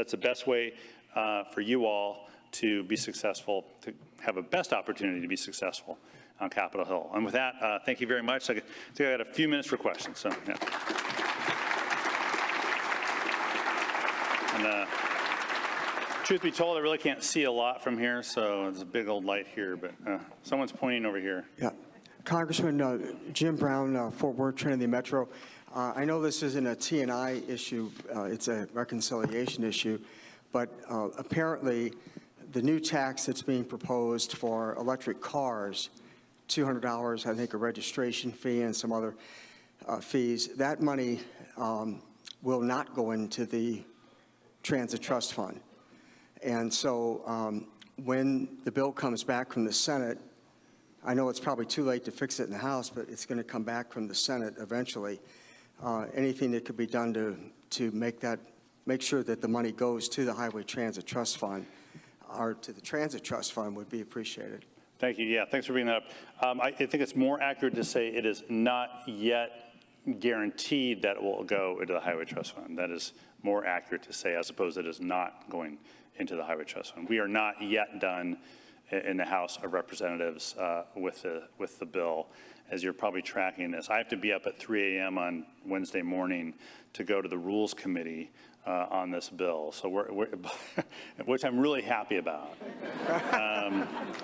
that's the best way for you all to be successful, to have a best opportunity to be successful on Capitol Hill. And with that, thank you very much. I think I got a few minutes for questions. So, yeah. And truth be told, I really can't see a lot from here, so there's a big old light here, but someone's pointing over here. Yeah. Congressman Jim Brown, Fort Worth, Trinity Metro. I know this isn't a T&I issue, it's a reconciliation issue, but apparently the new tax that's being proposed for electric cars, $200, I think, a registration fee and some other fees, that money will not go into the Transit Trust Fund. And so when the bill comes back from the Senate, I know it's probably too late to fix it in the House, but it's going to come back from the Senate eventually. Anything that could be done to make sure that the money goes to the Highway Transit Trust Fund or to the Transit Trust Fund would be appreciated. Thank you. Yeah, thanks for bringing that up. I think it's more accurate to say it is not yet guaranteed that it will go into the Highway Trust Fund. That is more accurate to say, as opposed to it is not going into the Highway Trust Fund. We are not yet done in the House of Representatives with the bill, as you're probably tracking this. I have to be up at 3 a.m. on Wednesday morning to go to the Rules Committee on this bill, so which I'm really happy about,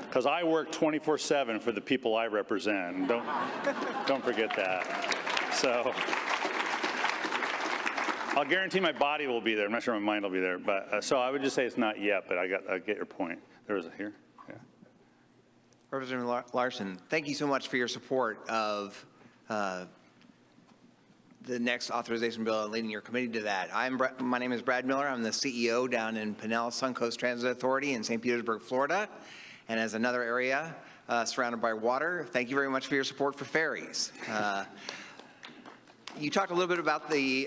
because I work 24/7 for the people I represent. Don't forget that. So I'll guarantee my body will be there. I'm not sure my mind will be there, but so I would just say it's not yet. But I get your point. There was a here. Yeah. Representative Larson, thank you so much for your support of the next authorization bill and leading your committee to that. My name is Brad Miller. I'm the CEO down in Pinellas Suncoast Transit Authority in St. Petersburg, Florida, and as another area surrounded by water. Thank you very much for your support for ferries. You talked a little bit about the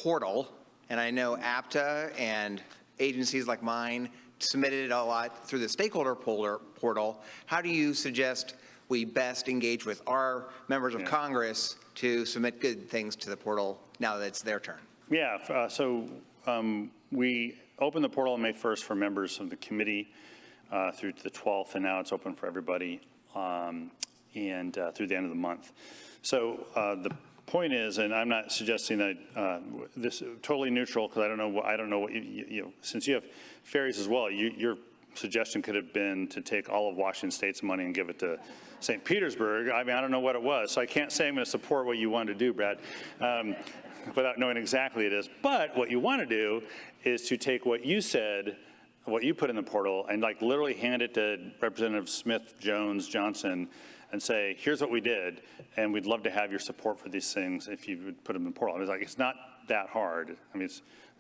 portal, and I know APTA and agencies like mine submitted a lot through the stakeholder portal. How do you suggest we best engage with our members of Congress to submit good things to the portal now that it's their turn? Yeah, so we opened the portal on May 1st for members of the committee through to the 12th, and now it's open for everybody and through the end of the month. So the point is, and I'm not suggesting that this is totally neutral, because I don't know what you know, since you have ferries as well, your suggestion could have been to take all of Washington State's money and give it to St. Petersburg. I mean, I don't know what it was, so I can't say I'm going to support what you want to do, Brad, without knowing exactly it is. But what you want to do is to take what you said, what you put in the portal, and like literally hand it to Representative Smith, Jones, Johnson, and say, here's what we did, and we'd love to have your support for these things if you would put them in the portal. I mean, it's like, it's not that hard. I mean,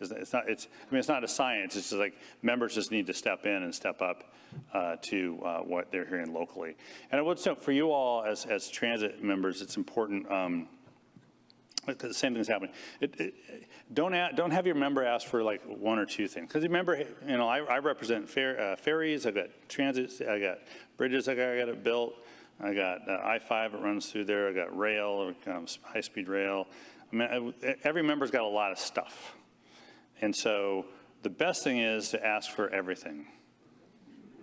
it's not a science. It's just like members just need to step in and step up to what they're hearing locally. And I would say for you all as transit members, it's important. The same thing's happening. Don't have your member ask for like one or two things, because remember, you know, I represent ferries. I've got transits. I got bridges. I got it built. I got I-5 that runs through there. I got rail, high-speed rail. I mean, every member's got a lot of stuff. And so the best thing is to ask for everything,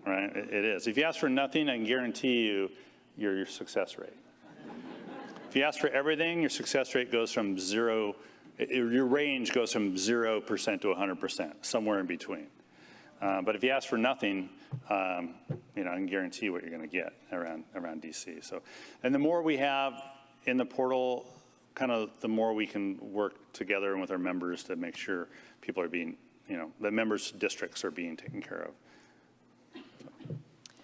right? It is. If you ask for nothing, I can guarantee you your success rate. If you ask for everything, your success rate goes from zero, your range goes from 0% to 100%, somewhere in between. But if you ask for nothing, you know, I can guarantee what you're going to get around DC. So, and the more we have in the portal, kind of the more we can work together and with our members to make sure people are being, you know, the members' districts are being taken care of.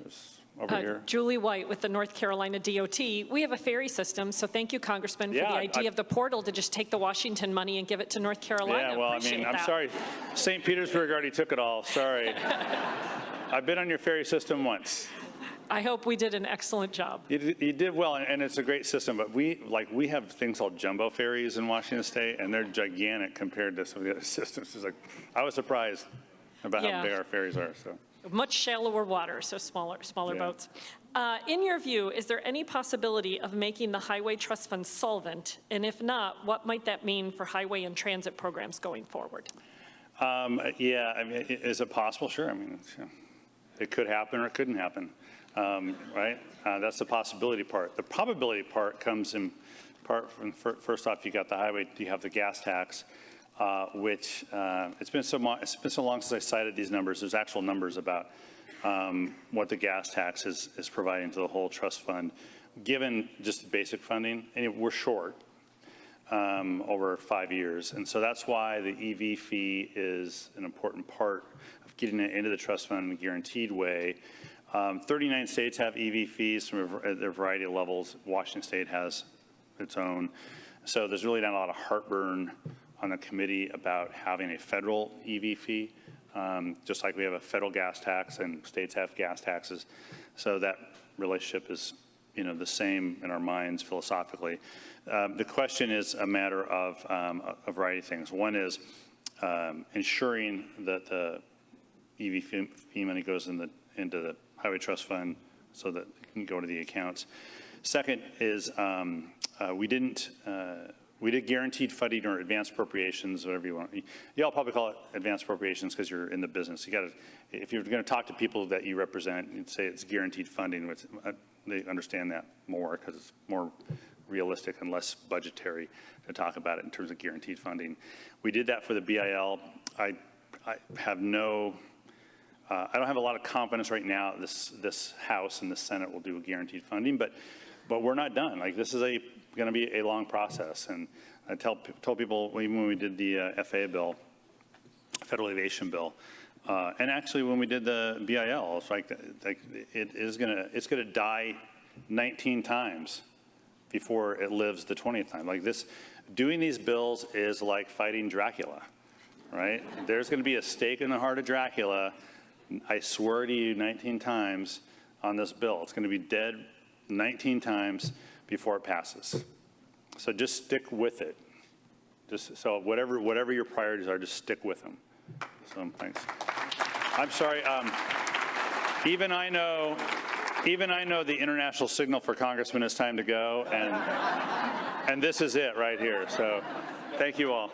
So, over here. Julie White with the North Carolina DOT. We have a ferry system, so thank you, Congressman, for the idea of the portal to just take the Washington money and give it to North Carolina. Yeah, well, I mean, I'm sorry. St. Petersburg already took it all. Sorry. I've been on your ferry system once. I hope we did an excellent job. You did well, and it's a great system, but we have things called jumbo ferries in Washington State, and they're gigantic compared to some of the other systems. It's like, I was surprised about how big our ferries are. So. Much shallower water, so smaller boats. In your view, is there any possibility of making the Highway Trust Fund solvent? And if not, what might that mean for highway and transit programs going forward? Yeah, I mean, is it possible? Sure. I mean, it could happen or it couldn't happen, right? That's the possibility part. The probability part comes in part from, first off, you got the highway, you have the gas tax, which it's been so long since I cited these numbers. There's actual numbers about what the gas tax is providing to the whole trust fund, given just basic funding, and we're short over 5 years. And so that's why the EV fee is an important part of getting it into the trust fund in a guaranteed way. 39 states have EV fees from a variety of levels. Washington State has its own. So there's really not a lot of heartburn on the committee about having a federal EV fee, just like we have a federal gas tax and states have gas taxes. So that relationship is, the same in our minds philosophically. The question is a matter of a variety of things. One is ensuring that the EV fee money goes into the Highway Trust Fund so that it can go to the accounts. Second is we did guaranteed funding or advanced appropriations, whatever you want. Y'all probably call it advanced appropriations because you're in the business. You got to, if you're going to talk to people that you represent, you'd say it's guaranteed funding, which they understand that more because it's more realistic and less budgetary to talk about it in terms of guaranteed funding. We did that for the BIL. I have no, I don't have a lot of confidence right now this House and the Senate will do a guaranteed funding, but we're not done. Like, this is going to be a long process. And I told people even when we did the FAA bill, Federal Aviation Bill, and actually when we did the BIL, it's like it's gonna die 19 times before it lives the 20th time. Like this, doing these bills is like fighting Dracula, right? There's going to be a stake in the heart of Dracula, I swear to you, 19 times on this bill. It's going to be dead 19 times before it passes. So just stick with it. Just so whatever your priorities are, just stick with them. So thanks. I'm sorry. Even I know the international signal for Congressman it's time to go, and this is it right here. So thank you all.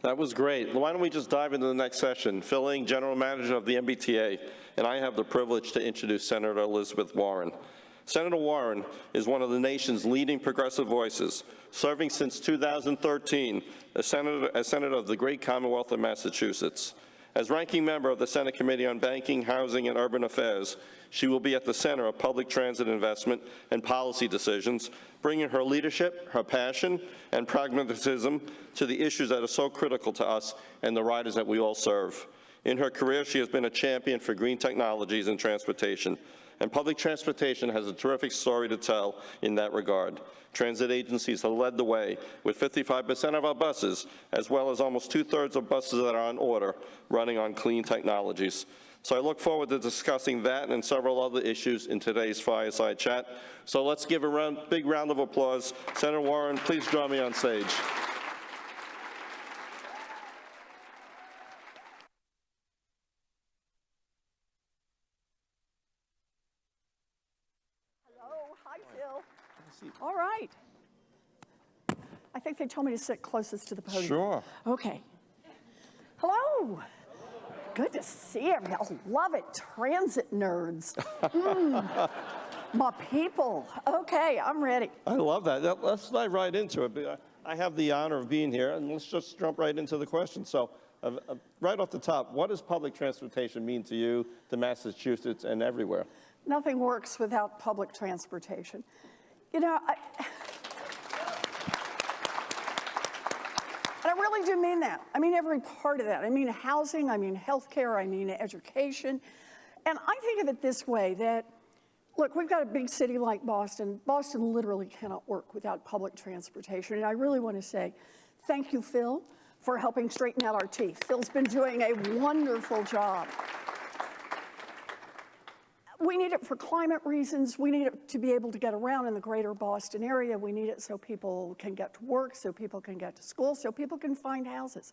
That was great. Why don't we just dive into the next session? Phil Ing, General Manager of the MBTA, and I have the privilege to introduce Senator Elizabeth Warren. Senator Warren is one of the nation's leading progressive voices, serving since 2013 as Senator of the great Commonwealth of Massachusetts. As ranking member of the Senate Committee on Banking, Housing, and Urban Affairs, she will be at the center of public transit investment and policy decisions, bringing her leadership, her passion, and pragmatism to the issues that are so critical to us and the riders that we all serve. In her career, she has been a champion for green technologies and transportation, and public transportation has a terrific story to tell in that regard. Transit agencies have led the way with 55% of our buses, as well as almost 2/3 of buses that are on order, running on clean technologies. So I look forward to discussing that and several other issues in today's fireside chat. So let's give a big round of applause. Senator Warren, please join me on stage. Hi, Phil. All right. I think they told me to sit closest to the podium. Sure. Okay. Hello. Good to see everybody. I love it. Transit nerds. My people. Okay, I'm ready. I love that. Let's dive right into it. I have the honor of being here, and let's just jump right into the question. So right off the top, what does public transportation mean to you, to Massachusetts, and everywhere? Nothing works without public transportation. You know, and I really do mean that. I mean every part of that. I mean housing, I mean healthcare, I mean education. And I think of it this way, that, look, we've got a big city like Boston. Boston literally cannot work without public transportation. And I really want to say thank you, Phil, for helping straighten out our teeth. Phil's been doing a wonderful job. We need it for climate reasons. We need it to be able to get around in the greater Boston area. We need it so people can get to work, so people can get to school, so people can find houses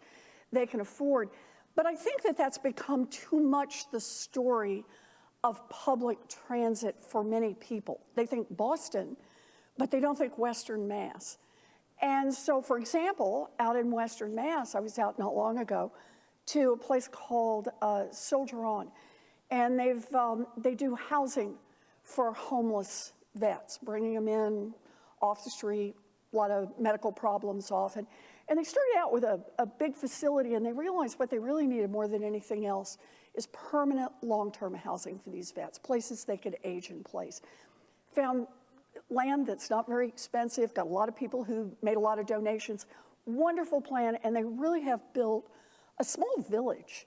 they can afford. But I think that that's become too much the story of public transit for many people. They think Boston, but they don't think Western Mass. And so, for example, out in Western Mass, I was out not long ago to a place called Soldier On, and they do housing for homeless vets, bringing them in off the street, a lot of medical problems often. And they started out with a big facility, and they realized what they really needed more than anything else is permanent long-term housing for these vets, places they could age in place. Found land that's not very expensive, got a lot of people who made a lot of donations, wonderful plan, and they really have built a small village.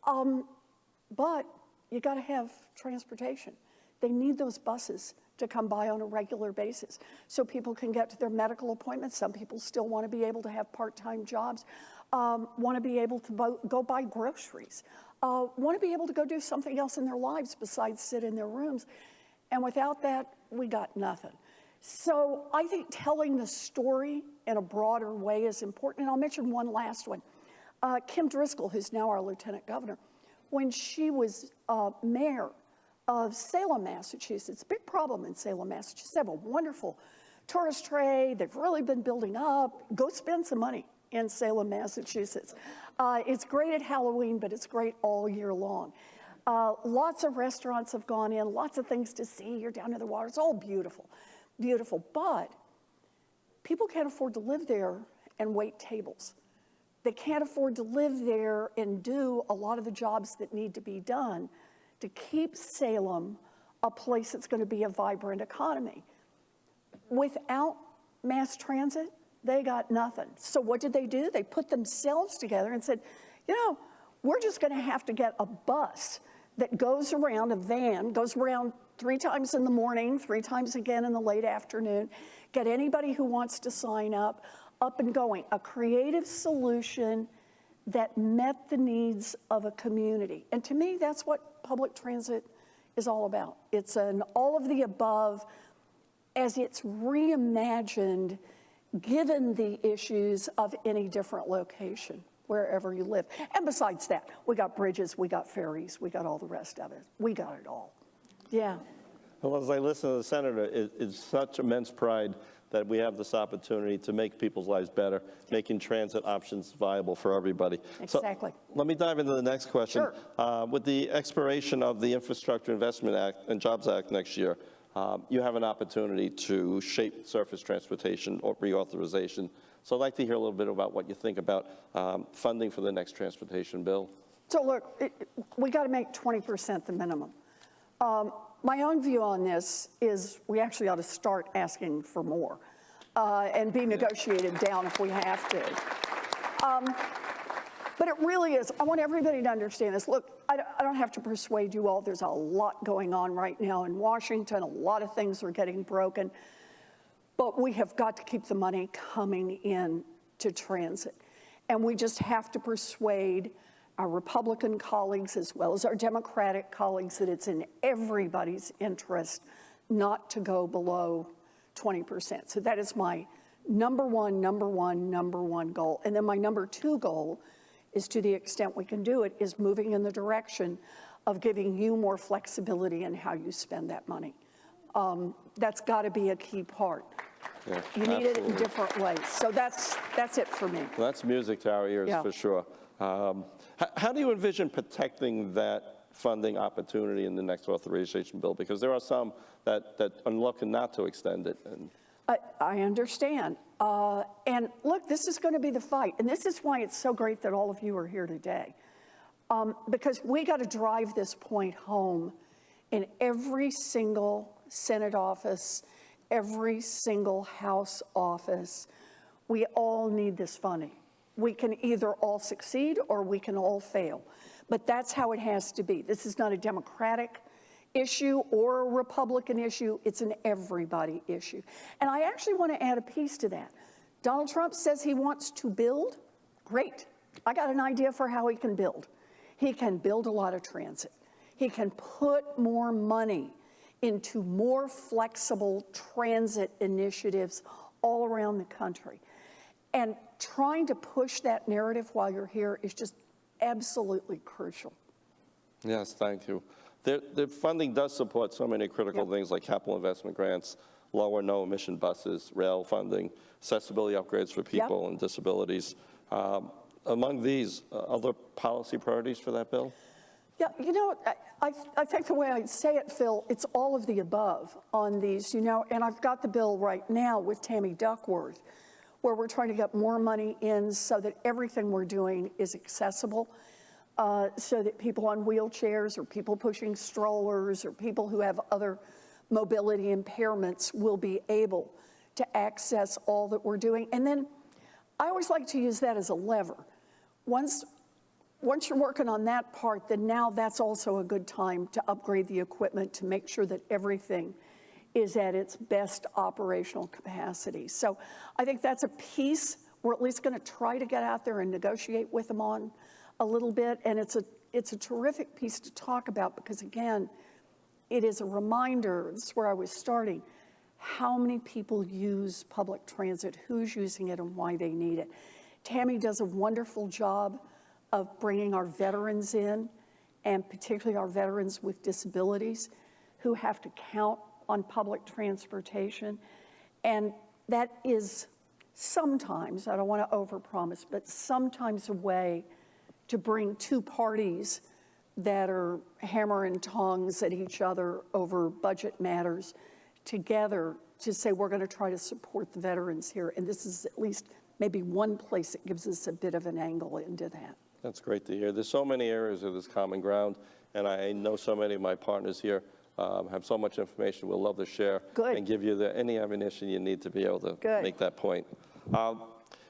But you gotta have transportation. They need those buses to come by on a regular basis so people can get to their medical appointments. Some people still want to be able to have part-time jobs, want to be able to go buy groceries, want to be able to go do something else in their lives besides sit in their rooms. And without that, we got nothing. So I think telling the story in a broader way is important. And I'll mention one last one. Kim Driscoll, who's now our lieutenant governor, when she was mayor of Salem, Massachusetts, big problem in Salem, Massachusetts. They have a wonderful tourist trade. They've really been building up. Go spend some money in Salem, Massachusetts. It's great at Halloween, but it's great all year long. Lots of restaurants have gone in, lots of things to see. You're down to the water. It's all beautiful, beautiful. But people can't afford to live there and wait tables. They can't afford to live there and do a lot of the jobs that need to be done to keep Salem a place that's going to be a vibrant economy. Without mass transit, they got nothing. So what did they do? They put themselves together and said, you know, we're just going to have to get a bus that goes around, a van, goes around 3 times in the morning, 3 times again in the late afternoon, get anybody who wants to sign up and going. A creative solution that met the needs of a community. And to me, that's what public transit is all about. It's an all of the above as it's reimagined given the issues of any different location, wherever you live. And besides that, we got bridges, we got ferries, we got all the rest of it. We got it all. Yeah. Well, as I listen to the Senator, it's such immense pride that we have this opportunity to make people's lives better, making transit options viable for everybody. Exactly. So let me dive into the next question. Sure. With the expiration of the Infrastructure Investment Act and Jobs Act next year, you have an opportunity to shape surface transportation or reauthorization. So I'd like to hear a little bit about what you think about funding for the next transportation bill. So look, we got to make 20% the minimum. My own view on this is we actually ought to start asking for more and be negotiated down if we have to. But it really is, I want everybody to understand this. Look, I don't have to persuade you all. There's a lot going on right now in Washington. A lot of things are getting broken. But we have got to keep the money coming in to transit. And we just have to persuade our Republican colleagues as well as our Democratic colleagues that it's in everybody's interest not to go below 20%. So that is my number one goal. And then my number 2 goal is, to the extent we can do it, is moving in the direction of giving you more flexibility in how you spend that money. That's got to be a key part. Yeah, you need it in different ways. So that's it for me. Well, that's music to our ears, for sure. How do you envision protecting that funding opportunity in the next authorization bill? Because there are some that are looking not to extend it. And I understand. And look, this is going to be the fight. And this is why it's so great that all of you are here today. Because we got to drive this point home in every single Senate office, every single House office. We all need this funding. We can either all succeed or we can all fail. But that's how it has to be. This is not a Democratic issue or a Republican issue. It's an everybody issue. And I actually want to add a piece to that. Donald Trump says he wants to build. Great. I got an idea for how he can build. He can build a lot of transit. He can put more money into more flexible transit initiatives all around the country. And trying to push that narrative while you're here is just absolutely crucial. Yes, thank you. their funding does support so many critical things like capital investment grants, lower no-emission buses, rail funding, accessibility upgrades for people and disabilities. Among these, other policy priorities for that bill? Yeah, you know, I think the way I say it, Phil, it's all of the above on these, you know, and I've got the bill right now with Tammy Duckworth, where we're trying to get more money in so that everything we're doing is accessible, so that people on wheelchairs or people pushing strollers or people who have other mobility impairments will be able to access all that we're doing. And then I always like to use that as a lever. Once you're working on that part, then now that's also a good time to upgrade the equipment to make sure that everything is at its best operational capacity. So I think that's a piece we're at least going to try to get out there and negotiate with them on a little bit. And it's a terrific piece to talk about because, again, it is a reminder, this is where I was starting, how many people use public transit, who's using it, and why they need it. Tammy does a wonderful job of bringing our veterans in, and particularly our veterans with disabilities who have to count on public transportation. And that is sometimes, I don't want to overpromise, but sometimes a way to bring two parties that are hammering tongs at each other over budget matters together to say we're going to try to support the veterans here. And this is at least maybe one place that gives us a bit of an angle into that. That's great to hear. There's so many areas of this common ground, and I know so many of my partners here have so much information we'll love to share and give you any ammunition you need to be able to make that point.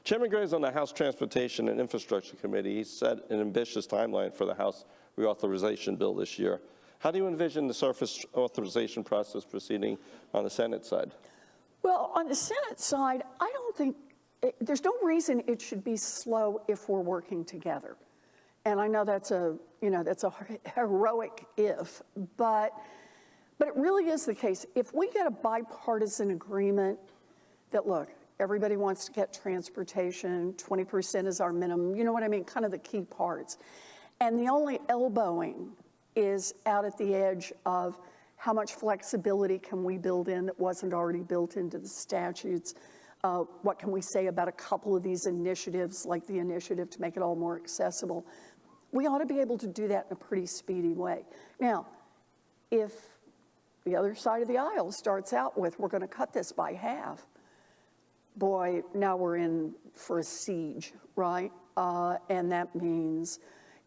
Chairman Graves on the House Transportation and Infrastructure Committee, he set an ambitious timeline for the House reauthorization bill this year. How do you envision the surface authorization process proceeding on the Senate side? Well, on the Senate side, I don't think, there's no reason it should be slow if we're working together. And I know that's a heroic if, but it really is the case. If we get a bipartisan agreement that, look, everybody wants to get transportation, 20% is our minimum, you know what I mean, kind of the key parts. And the only elbowing is out at the edge of how much flexibility can we build in that wasn't already built into the statutes. What can we say about a couple of these initiatives, like the initiative to make it all more accessible? We ought to be able to do that in a pretty speedy way. Now, if the other side of the aisle starts out with, we're going to cut this by half, boy, now we're in for a siege, right? And that means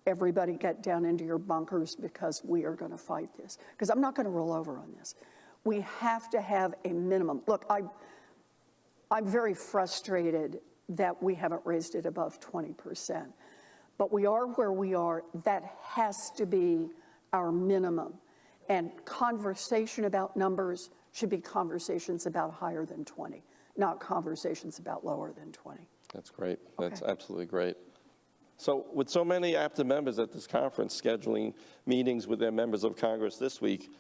everybody get down into your bunkers because we are going to fight this. Because I'm not going to roll over on this. We have to have a minimum. Look, I'm very frustrated that we haven't raised it above 20%. But we are where we are. That has to be our minimum. And conversation about numbers should be conversations about higher than 20, not conversations about lower than 20. That's great. That's absolutely great. So with so many APTA members at this conference scheduling meetings with their members of Congress this week,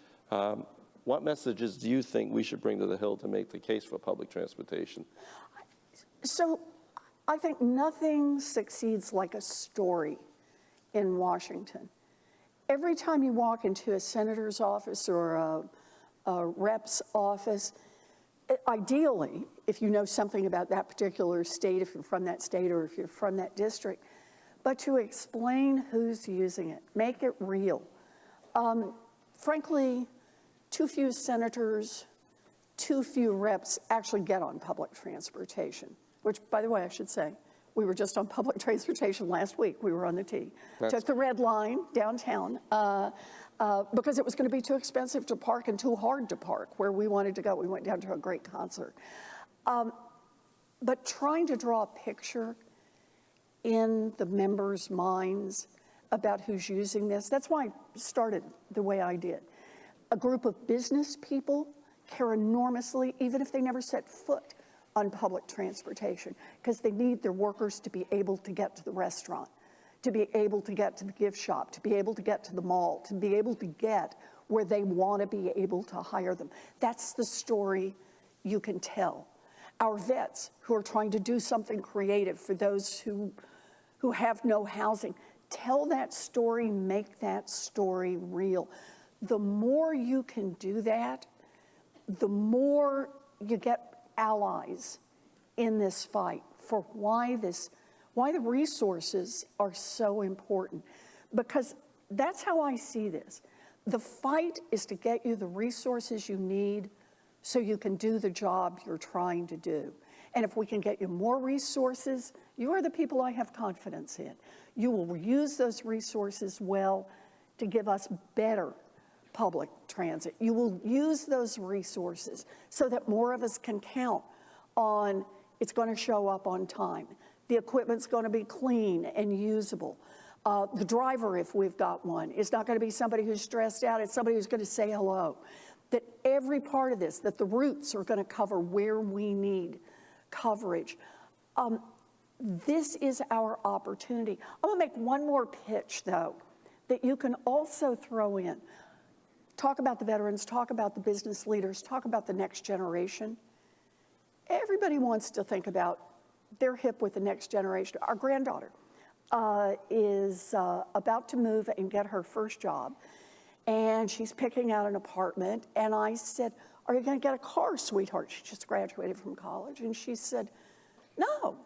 what messages do you think we should bring to the Hill to make the case for public transportation? So I think nothing succeeds like a story in Washington. Every time you walk into a senator's office or a rep's office, ideally, if you know something about that particular state, if you're from that state or if you're from that district, but to explain who's using it, make it real. Frankly, too few senators, too few reps actually get on public transportation, which, by the way, I should say, we were just on public transportation last week. We were on the T. Took the red line downtown because it was going to be too expensive to park and too hard to park where we wanted to go. We went down to a great concert. But trying to draw a picture in the members' minds about who's using this, that's why I started the way I did. A group of business people care enormously, even if they never set foot on public transportation, because they need their workers to be able to get to the restaurant, to be able to get to the gift shop, to be able to get to the mall, to be able to get where they want to be able to hire them. That's the story you can tell. Our vets who are trying to do something creative for those who have no housing, tell that story, make that story real. The more you can do that, the more you get allies in this fight for why the resources are so important. Because that's how I see this. The fight is to get you the resources you need so you can do the job you're trying to do. And if we can get you more resources, you are the people I have confidence in. You will use those resources well to give us better public transit. You will use those resources so that more of us can count on it's going to show up on time. The equipment's going to be clean and usable. The driver, if we've got one, is not going to be somebody who's stressed out. It's somebody who's going to say hello. That every part of this, that the routes are going to cover where we need coverage. This is our opportunity. I'm going to make one more pitch, though, that you can also throw in. Talk about the veterans, talk about the business leaders, talk about the next generation. Everybody wants to think about their hip with the next generation. Our granddaughter is about to move and get her first job, and she's picking out an apartment, and I said, "Are you going to get a car, sweetheart?" She just graduated from college, and she said, "No."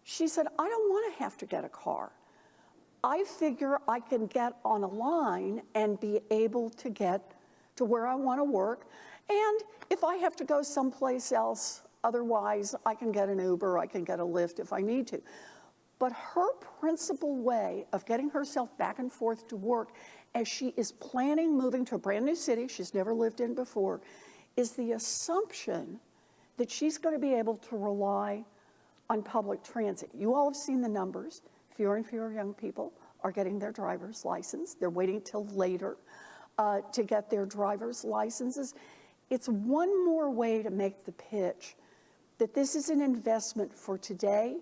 She said, "I don't want to have to get a car. I figure I can get on a line and be able to get to where I want to work, and if I have to go someplace else, otherwise I can get an Uber, I can get a Lyft if I need to." But her principal way of getting herself back and forth to work as she is planning moving to a brand new city she's never lived in before is the assumption that she's going to be able to rely on public transit. You all have seen the numbers. Fewer and fewer young people are getting their driver's license. They're waiting till later to get their driver's licenses. It's one more way to make the pitch that this is an investment for today,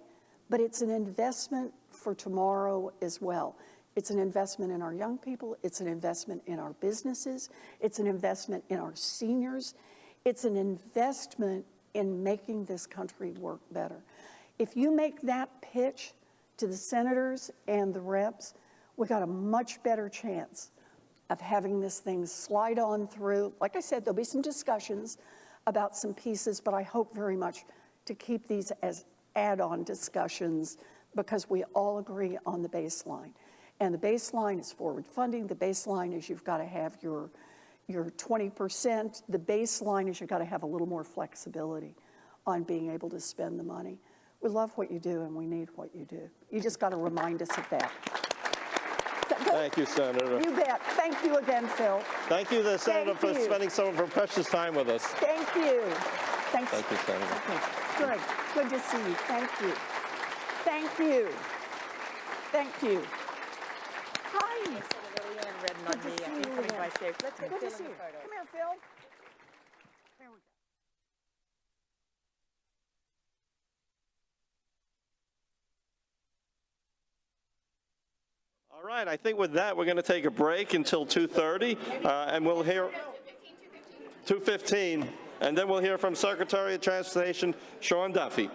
but it's an investment for tomorrow as well. It's an investment in our young people. It's an investment in our businesses. It's an investment in our seniors. It's an investment in making this country work better. If you make that pitch to the senators and the reps, we got a much better chance of having this thing slide on through. Like I said, there'll be some discussions about some pieces, but I hope very much to keep these as add-on discussions because we all agree on the baseline. And the baseline is forward funding. The baseline is you've got to have your 20%. The baseline is you've got to have a little more flexibility on being able to spend the money. We love what you do and we need what you do. You just got to remind us of that. Thank you, Senator. You bet. Thank you again, Phil. Thank you, the Senator, for spending some of her precious time with us. Thank you. Thanks. Thank you, Senator. Okay. Good to see you. Thank you. Thank you. Thank you. Hi. Senator Leanne Redden on the incoming vice chair. Let's get Phil in the photo. Come here, Phil. There we go. All right, I think with that, we're going to take a break until 2:30, and we'll hear 2:15, and then we'll hear from Secretary of Transportation Sean Duffy.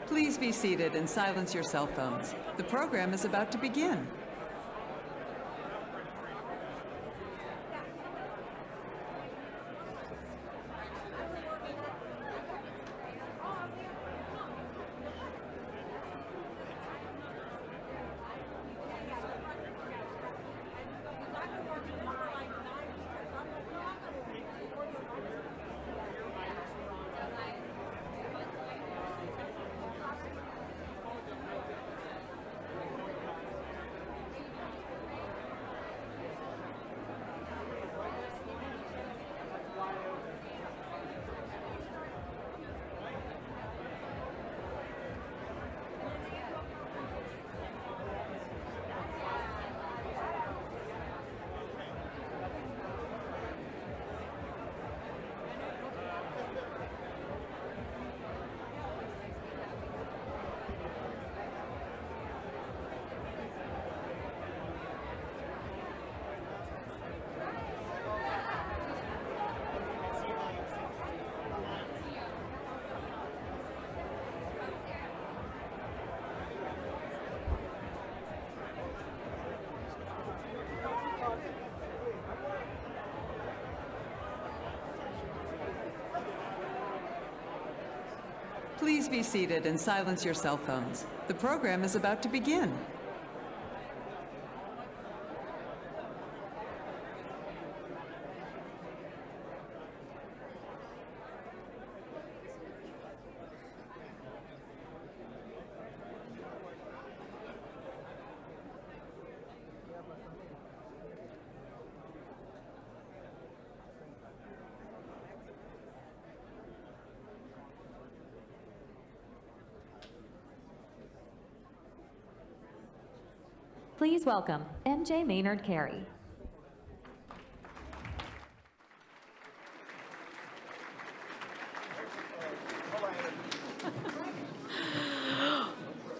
Please be seated and silence your cell phones. The program is about to begin. Please be seated and silence your cell phones. The program is about to begin. Please welcome MJ Maynard Carey.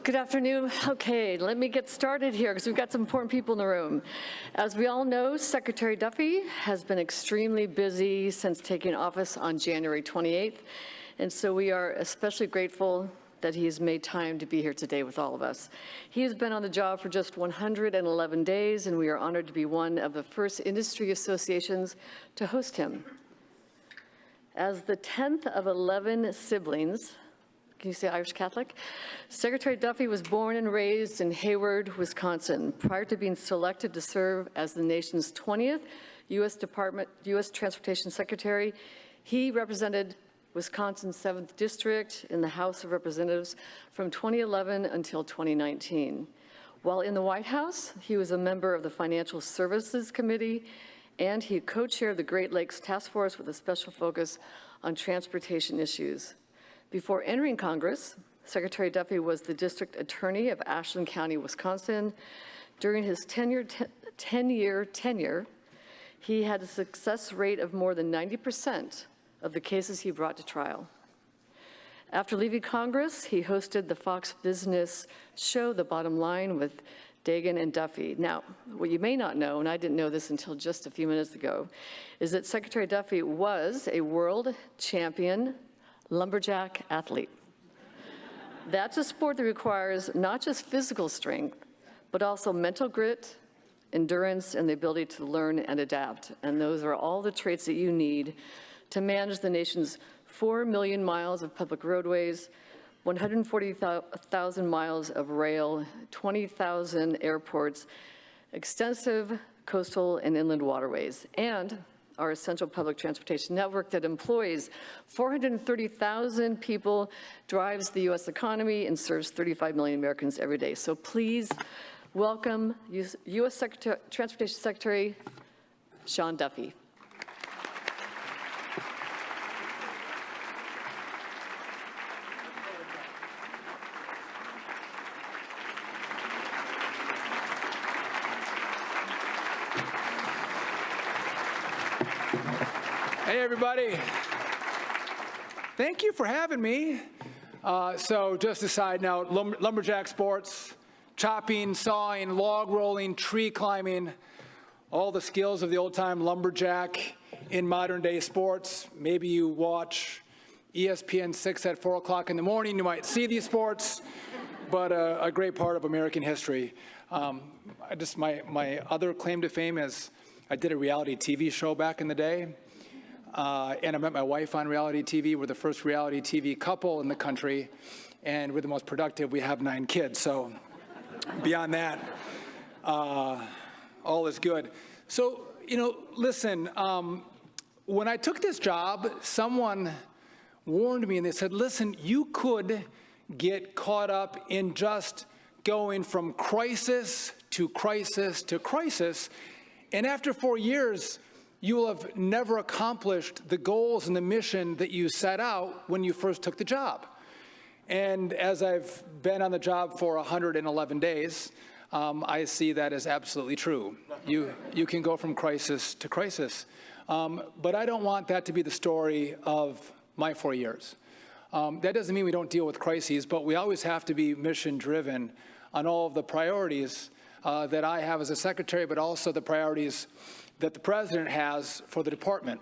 Good afternoon. Okay, let me get started here because we've got some important people in the room. As we all know, Secretary Duffy has been extremely busy since taking office on January 28th, and so we are especially grateful that he has made time to be here today with all of us. He has been on the job for just 111 days, and we are honored to be one of the first industry associations to host him. As the 10th of 11 siblings, can you say Irish Catholic? Secretary Duffy was born and raised in Hayward, Wisconsin. Prior to being selected to serve as the nation's 20th U.S. Transportation Secretary, he represented Wisconsin's 7th District in the House of Representatives from 2011 until 2019. While in the White House, he was a member of the Financial Services Committee, and he co-chaired the Great Lakes Task Force with a special focus on transportation issues. Before entering Congress, Secretary Duffy was the District Attorney of Ashland County, Wisconsin. During his 10-year tenure, he had a success rate of more than 90% of the cases he brought to trial. After leaving Congress, he hosted the Fox Business show, The Bottom Line, with Dagan and Duffy. Now, what you may not know, and I didn't know this until just a few minutes ago, is that Secretary Duffy was a world champion lumberjack athlete. That's a sport that requires not just physical strength, but also mental grit, endurance, and the ability to learn and adapt. And those are all the traits that you need to manage the nation's 4 million miles of public roadways, 140,000 miles of rail, 20,000 airports, extensive coastal and inland waterways, and our essential public transportation network that employs 430,000 people, drives the U.S. economy, and serves 35 million Americans every day. So please welcome U.S. Transportation Secretary Sean Duffy. Hey, everybody. Thank you for having me. So just a side note, lumberjack sports, chopping, sawing, log rolling, tree climbing, all the skills of the old-time lumberjack in modern-day sports. Maybe you watch ESPN 6 at 4 o'clock in the morning. You might see these sports, but a great part of American history. My other claim to fame is I did a reality TV show back in the day, and I met my wife on reality TV. We're the first reality TV couple in the country, and we're the most productive. We have 9 kids, so beyond that, all is good. So, listen, when I took this job, someone warned me and they said, listen, you could get caught up in just going from crisis to crisis to crisis, and after 4 years, you will have never accomplished the goals and the mission that you set out when you first took the job. And as I've been on the job for 111 days, I see that as absolutely true. You can go from crisis to crisis. But I don't want that to be the story of my 4 years. That doesn't mean we don't deal with crises, but we always have to be mission-driven on all of the priorities that I have as a secretary, but also the priorities that the president has for the department.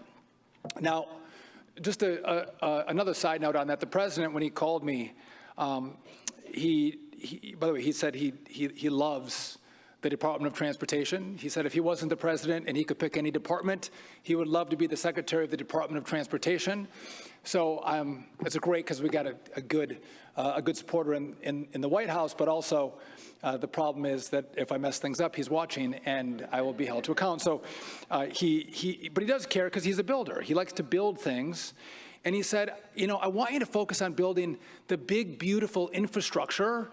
Now, just another side note on that, the president, when he called me, by the way, he said he loves the Department of Transportation. He said if he wasn't the president and he could pick any department, he would love to be the secretary of the Department of Transportation. So it's great because we got a good supporter in the White House, but also the problem is that if I mess things up, he's watching and I will be held to account. So but he does care because he's a builder. He likes to build things. And he said, I want you to focus on building the big, beautiful infrastructure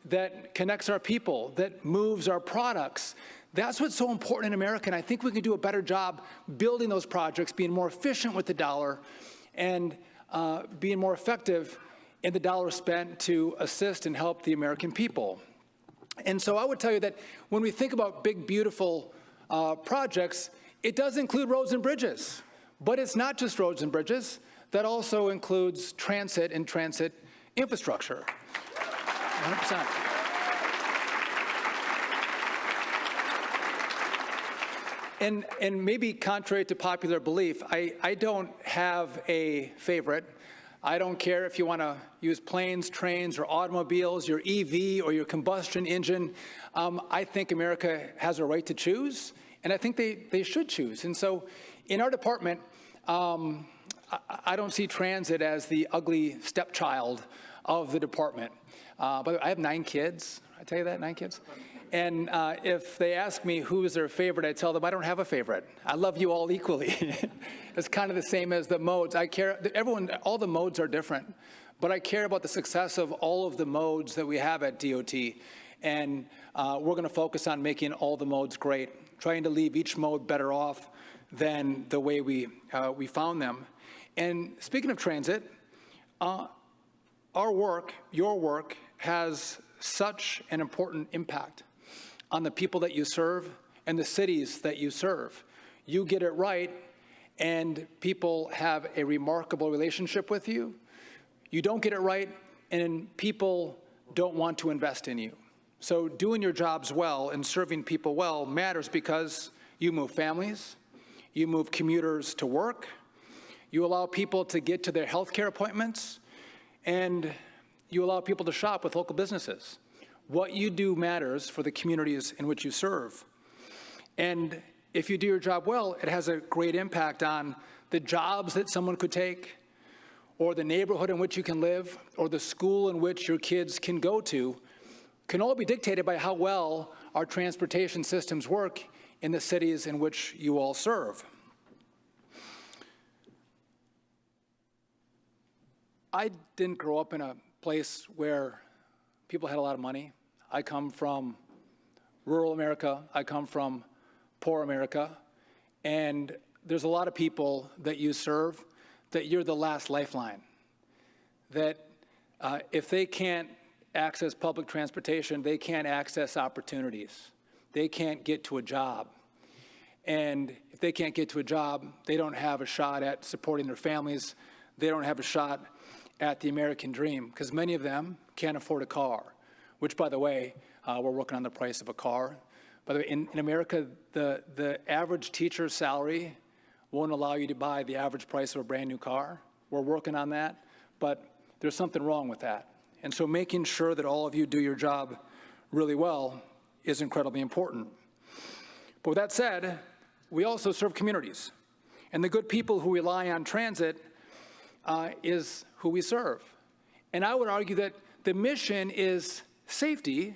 that connects our people, that moves our products. That's what's so important in America, and I think we can do a better job building those projects, being more efficient with the dollar, and being more effective in the dollar spent to assist and help the American people. And so I would tell you that when we think about big, beautiful projects, it does include roads and bridges, but it's not just roads and bridges. That also includes transit and transit infrastructure. 100%. And maybe contrary to popular belief, I don't have a favorite. I don't care if you want to use planes, trains, or automobiles, your EV or your combustion engine. I think America has a right to choose, and I think they should choose. And so in our department, I don't see transit as the ugly stepchild of the department. But I have 9 kids. I tell you that, 9 kids. And if they ask me who is their favorite, I tell them I don't have a favorite. I love you all equally. It's kind of the same as the modes. I care, all the modes are different, but I care about the success of all of the modes that we have at DOT. And we're going to focus on making all the modes great, trying to leave each mode better off than the way we found them. And speaking of transit, our work, your work, has such an important impact on the people that you serve and the cities that you serve. You get it right, and people have a remarkable relationship with you. You don't get it right, and people don't want to invest in you. So doing your jobs well and serving people well matters because you move families, you move commuters to work, you allow people to get to their health care appointments, and you allow people to shop with local businesses. What you do matters for the communities in which you serve. And if you do your job well, it has a great impact on the jobs that someone could take, or the neighborhood in which you can live, or the school in which your kids can go to, can all be dictated by how well our transportation systems work in the cities in which you all serve. I didn't grow up in a place where people had a lot of money. I come from rural America. I come from poor America. And there's a lot of people that you serve that you're the last lifeline. That if they can't access public transportation, they can't access opportunities. They can't get to a job. And if they can't get to a job, they don't have a shot at supporting their families. They don't have a shot at the American dream, because many of them can't afford a car, which, by the way, we're working on the price of a car. By the way, in America, the average teacher's salary won't allow you to buy the average price of a brand new car. We're working on that. but there's something wrong with that. And so making sure that all of you do your job really well is incredibly important. But with that said, we also serve communities. And the good people who rely on transit is who we serve. And I would argue that the mission is safety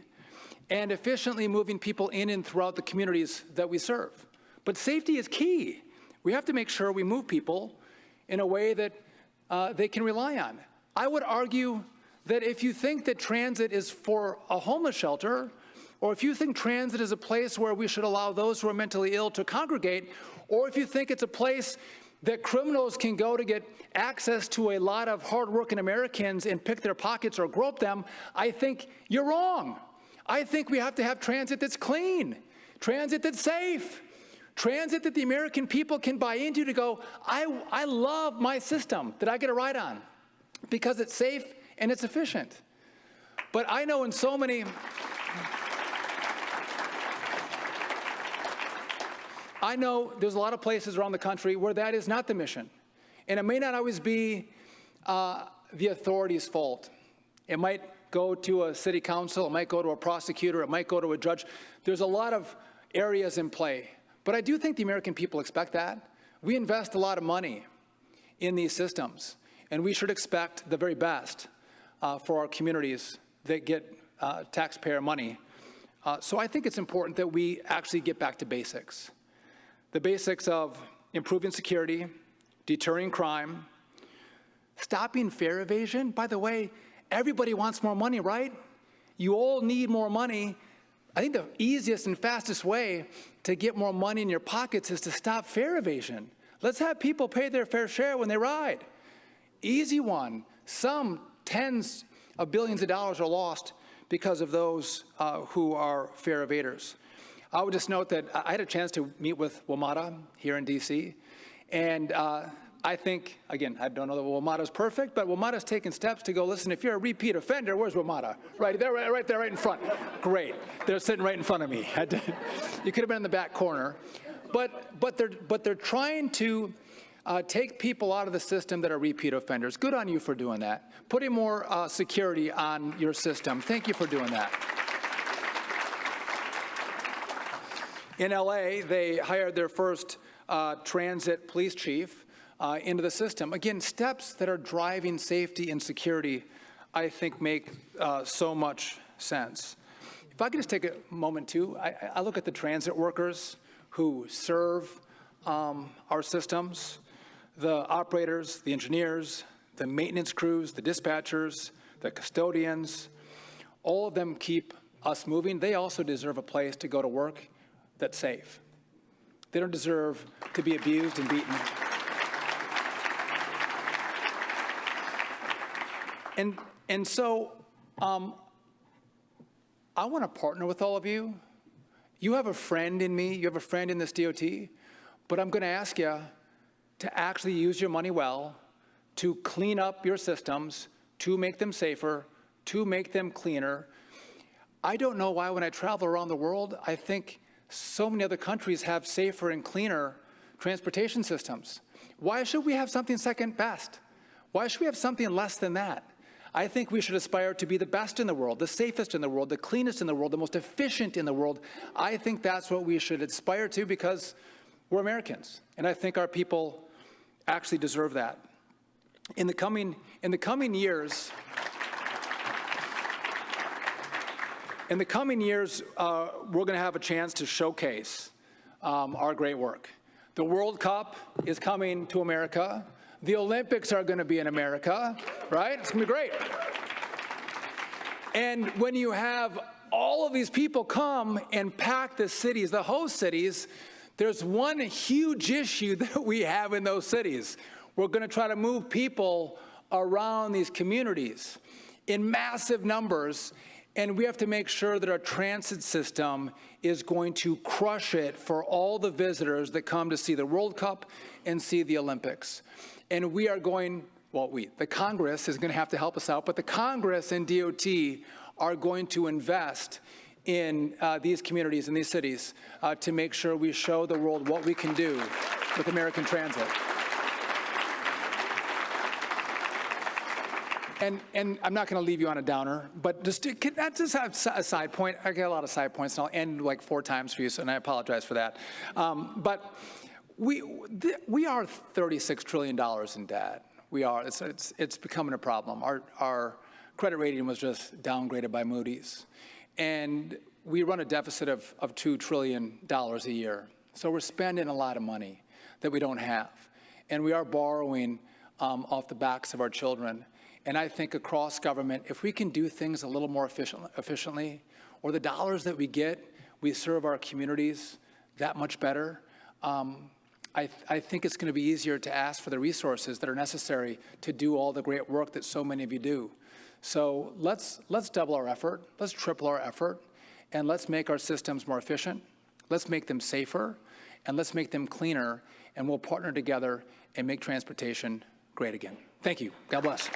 and efficiently moving people in and throughout the communities that we serve. But safety is key. We have to make sure we move people in a way that they can rely on. I would argue that if you think that transit is for a homeless shelter, or if you think transit is a place where we should allow those who are mentally ill to congregate, or if you think it's a place that criminals can go to get access to a lot of hardworking Americans and pick their pockets or grope them, I think you're wrong. I think we have to have transit that's clean, transit that's safe, transit that the American people can buy into to go, I love my system that I get a ride on because it's safe and it's efficient. But I know in so many, I know there's a lot of places around the country where that is not the mission. And it may not always be the authorities' fault. It might go to a city council, it might go to a prosecutor, it might go to a judge. There's a lot of areas in play. But I do think the American people expect that. We invest a lot of money in these systems, and we should expect the very best for our communities that get taxpayer money. So I think it's important that we actually get back to basics. The basics of improving security, deterring crime, stopping fare evasion. By the way, everybody wants more money, right? You all need more money. I think the easiest and fastest way to get more money in your pockets is to stop fare evasion. Let's have people pay their fair share when they ride. Easy one. Some tens of billions of dollars are lost because of those who are fare evaders. I would just note that I had a chance to meet with WMATA here in DC, and I think, again, I don't know that WMATA is perfect, but WMATA's taken steps to go, listen, if you're a repeat offender, where's WMATA? Right there, right there, right in front. Great. They're sitting right in front of me. You could have been in the back corner. But they're trying to take people out of the system that are repeat offenders. Good on you for doing that. Putting more security on your system. Thank you for doing that. In LA, they hired their first transit police chief into the system. Again, steps that are driving safety and security, I think, make so much sense. If I could just take a moment, too, I look at the transit workers who serve our systems, the operators, the engineers, the maintenance crews, the dispatchers, the custodians. All of them keep us moving. They also deserve a place to go to work that's safe. They don't deserve to be abused and beaten. And so I want to partner with all of you. You have a friend in me. You have a friend in this DOT. But I'm going to ask you to actually use your money well, to clean up your systems, to make them safer, to make them cleaner. I don't know why when I travel around the world, I think so many other countries have safer and cleaner transportation systems. Why should we have something second best? Why should we have something less than that? I think we should aspire to be the best in the world, the safest in the world, the cleanest in the world, the most efficient in the world. I think that's what we should aspire to because we're Americans, and I think our people actually deserve that. In the coming years, we're going to have a chance to showcase our great work. The World Cup is coming to America. The Olympics are going to be in America, right? It's going to be great. And when you have all of these people come and pack the cities, the host cities, there's one huge issue that we have in those cities. We're going to try to move people around these communities in massive numbers, and we have to make sure that our transit system is going to crush it for all the visitors that come to see the World Cup and see the Olympics. And we are going, the Congress is going to have to help us out, but the Congress and DOT are going to invest in these communities and these cities to make sure we show the world what we can do with American transit. And I'm not going to leave you on a downer, but just that's just a side point. I get a lot of side points, and I'll end like 4 times for you, and I apologize for that. But we are $36 trillion in debt. We are. It's becoming a problem. Our credit rating was just downgraded by Moody's, and we run a deficit of $2 trillion a year. So we're spending a lot of money that we don't have, and we are borrowing off the backs of our children. And I think across government, if we can do things a little more efficiently, or the dollars that we get, we serve our communities that much better, I think it's going to be easier to ask for the resources that are necessary to do all the great work that so many of you do. So let's double our effort, let's triple our effort, and let's make our systems more efficient, let's make them safer, and let's make them cleaner, and we'll partner together and make transportation great again. Thank you. God bless.